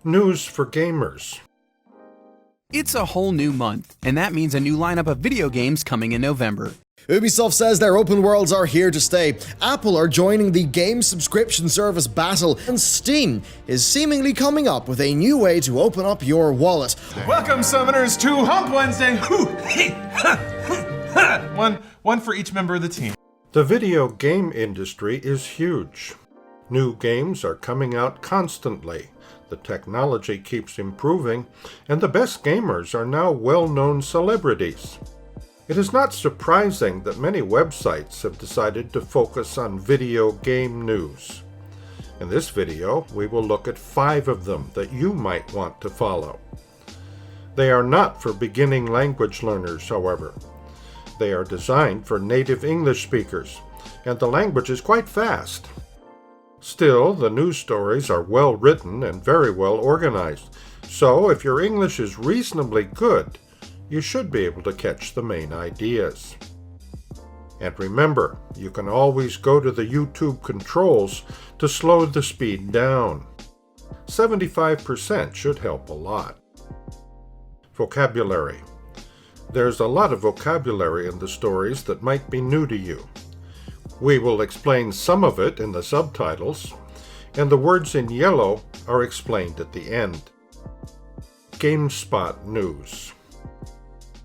News for gamers. It's a whole new month, and that means a new lineup of video games coming in November. Ubisoft says their open worlds are here to stay. Apple are joining the game subscription service battle, and Steam is seemingly coming up with a new way to open up your wallet. Welcome, summoners, to Hump Wednesday. One for each member of the team. The video game industry is huge. New games are coming out constantly. The technology keeps improving, and the best gamers are now well-known celebrities. It is not surprising that many websites have decided to focus on video game news. In this video, we will look at 5 of them that you might want to follow. They are not for beginning language learners, however. They are designed for native English speakers, and the language is quite fast. Still, the news stories are well written and very well organized, so if your English is reasonably good, you should be able to catch the main ideas. And remember, you can always go to the YouTube controls to slow the speed down. 75% should help a lot. Vocabulary. There's a lot of vocabulary in the stories that might be new to you. We will explain some of it in the subtitles, and the words in yellow are explained at the end. GameSpot news.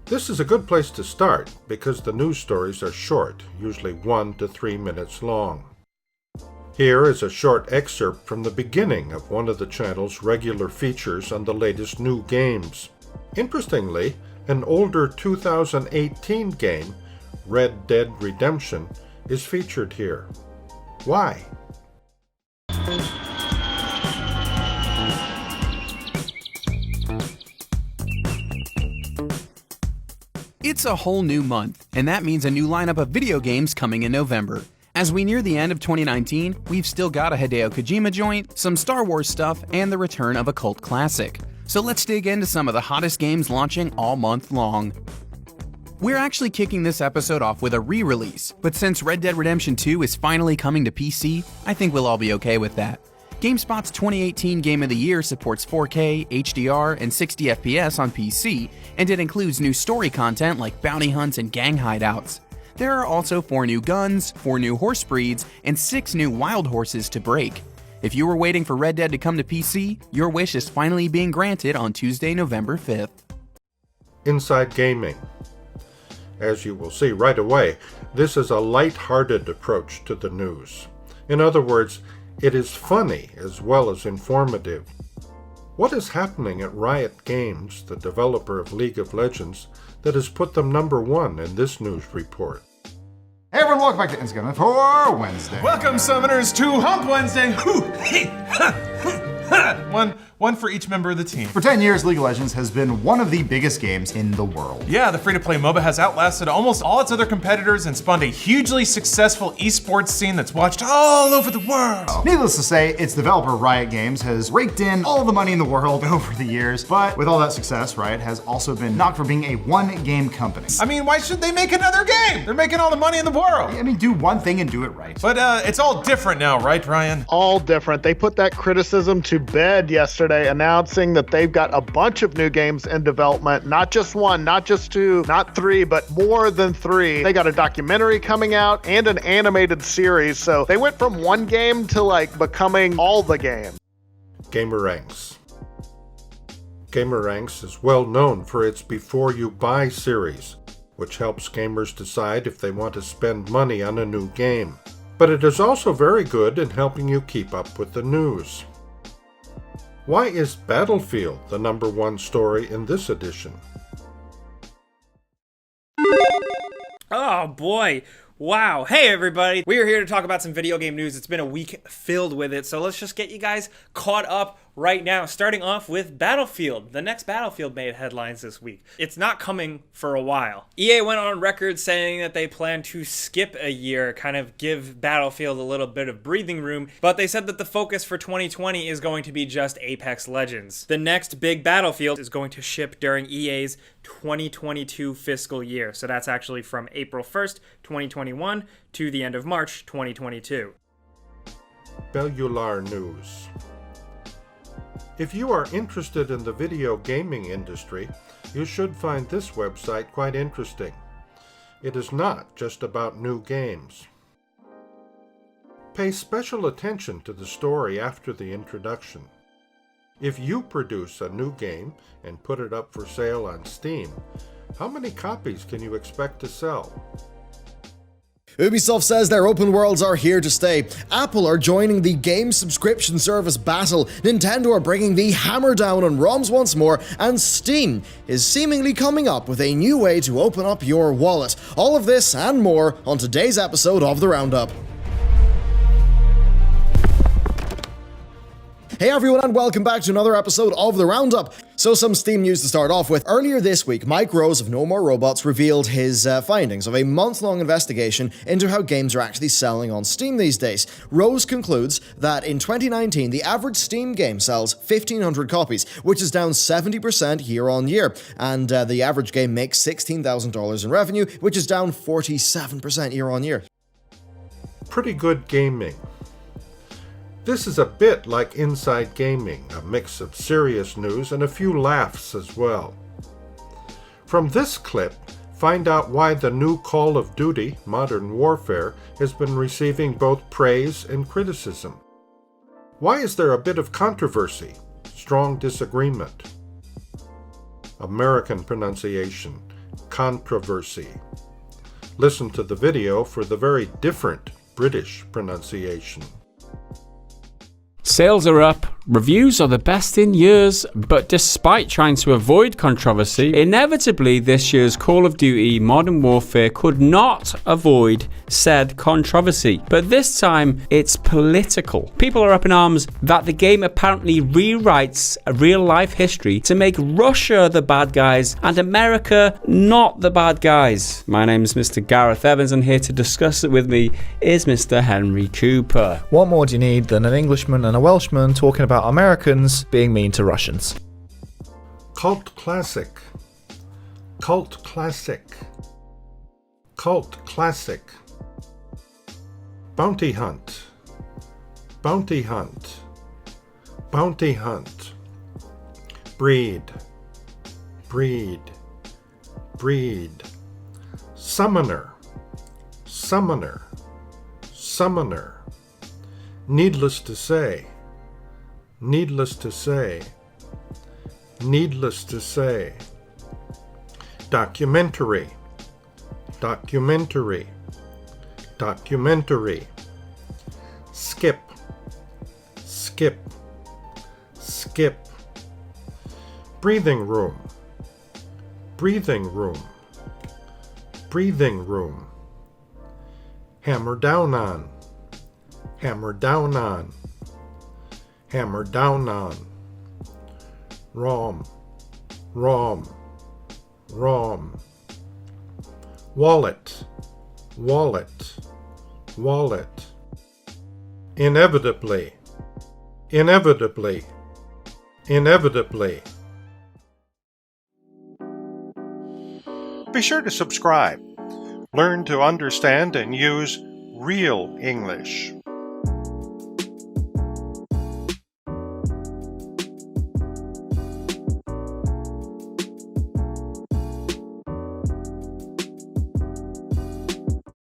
This is a good place to start because the news stories are short, usually 1 to 3 minutes long. Here is a short excerpt from the beginning of one of the channel's regular features on the latest new games. Interestingly, an older 2018 game, Red Dead Redemption, is featured here. Why? It's a whole new month, and that means a new lineup of video games coming in November. As we near the end of 2019, we've still got a Hideo Kojima joint, some Star Wars stuff, and the return of a cult classic. So let's dig into some of the hottest games launching all month long. We're actually kicking this episode off with a re-release, but since Red Dead Redemption 2 is finally coming to PC, I think we'll all be okay with that. GameSpot's 2018 Game of the Year supports 4K, HDR, and 60 FPS on PC, and it includes new story content like bounty hunts and gang hideouts. There are also 4 new guns, 4 new horse breeds, and 6 new wild horses to break. If you were waiting for Red Dead to come to PC, your wish is finally being granted on Tuesday, November 5th. Inside Gaming. As you will see right away, this is a light-hearted approach to the news. In other words, it is funny as well as informative. What is happening at Riot Games, the developer of League of Legends, that has put them one in this news report? Hey everyone, welcome back to Instagram for Wednesday. Welcome, summoners, to Hump Wednesday. One for each member of the team. For 10 years, League of Legends has been one of the biggest games in the world. Yeah, the free-to-play MOBA has outlasted almost all its other competitors and spawned a hugely successful esports scene that's watched all over the world. Needless to say, its developer, Riot Games, has raked in all the money in the world over the years, but with all that success, Riot has also been knocked for being a one-game company. I mean, why should they make another game? They're making all the money in the world. I mean, do one thing and do it right. But it's all different now, right, Ryan? All different. They put that criticism to bed yesterday, announcing that they've got a bunch of new games in development, not just 1, not just 2, not 3, but more than 3. They got a documentary coming out and an animated series, so they went from one game to like becoming all the game. Gameranx. Gameranx is well known for its Before You Buy series, which helps gamers decide if they want to spend money on a new game. But it is also very good in helping you keep up with the news. Why is Battlefield the #1 story in this edition? Oh boy. Wow. Hey everybody. We are here to talk about some video game news. It's been a week filled with it, so let's just get you guys caught up right now. Starting off with Battlefield. The next Battlefield made headlines this week. It's not coming for a while. EA went on record saying that they plan to skip a year, kind of give Battlefield a little bit of breathing room, but they said that the focus for 2020 is going to be just Apex Legends. The next big Battlefield is going to ship during EA's 2022 fiscal year, so that's actually from April 1st, 2021 to the end of March 2022. Bellular News. If you are interested in the video gaming industry, you should find this website quite interesting. It is not just about new games. Pay special attention to the story after the introduction. If you produce a new game and put it up for sale on Steam, how many copies can you expect to sell? Ubisoft says their open worlds are here to stay. Apple are joining the game subscription service battle. Nintendo are bringing the hammer down on ROMs once more, and Steam is seemingly coming up with a new way to open up your wallet. All of this and more on today's episode of The Roundup. Hey everyone, and welcome back to another episode of The Roundup. So some Steam news to start off with. Earlier this week, Mike Rose of No More Robots revealed his findings of a month-long investigation into how games are actually selling on Steam these days. Rose concludes that in 2019, the average Steam game sells 1,500 copies, which is down 70% year on year, and the average game makes $16,000 in revenue, which is down 47% year on year. Pretty good gaming. This is a bit like Inside Gaming, a mix of serious news and a few laughs as well. From this clip, find out why the new Call of Duty: Modern Warfare has been receiving both praise and criticism. Why is there a bit of controversy, strong disagreement? American pronunciation, controversy. Listen to the video for the very different British pronunciation. Sales are up, reviews are the best in years, but despite trying to avoid controversy, inevitably this year's Call of Duty Modern Warfare could not avoid said controversy. But this time, it's political. People are up in arms that the game apparently rewrites real-life history to make Russia the bad guys and America not the bad guys. My name is Mr. Gareth Evans, and here to discuss it with me is Mr. Henry Cooper. What more do you need than an Englishman and a Welshman talking about Americans being mean to Russians? Cult classic. Cult classic. Cult classic. Bounty hunt. Bounty hunt. Bounty hunt. Breed. Breed. Breed. Summoner. Summoner. Summoner. Needless to say. Needless to say. Needless to say. Documentary. Documentary. Documentary. Skip. Skip. Skip. Breathing room. Breathing room. Breathing room. Hammer down on. Hammer down on. Hammer down on. ROM. ROM. ROM. Wallet. Wallet. Wallet. Inevitably. Inevitably. Inevitably. Be sure to subscribe. Learn to understand and use real English.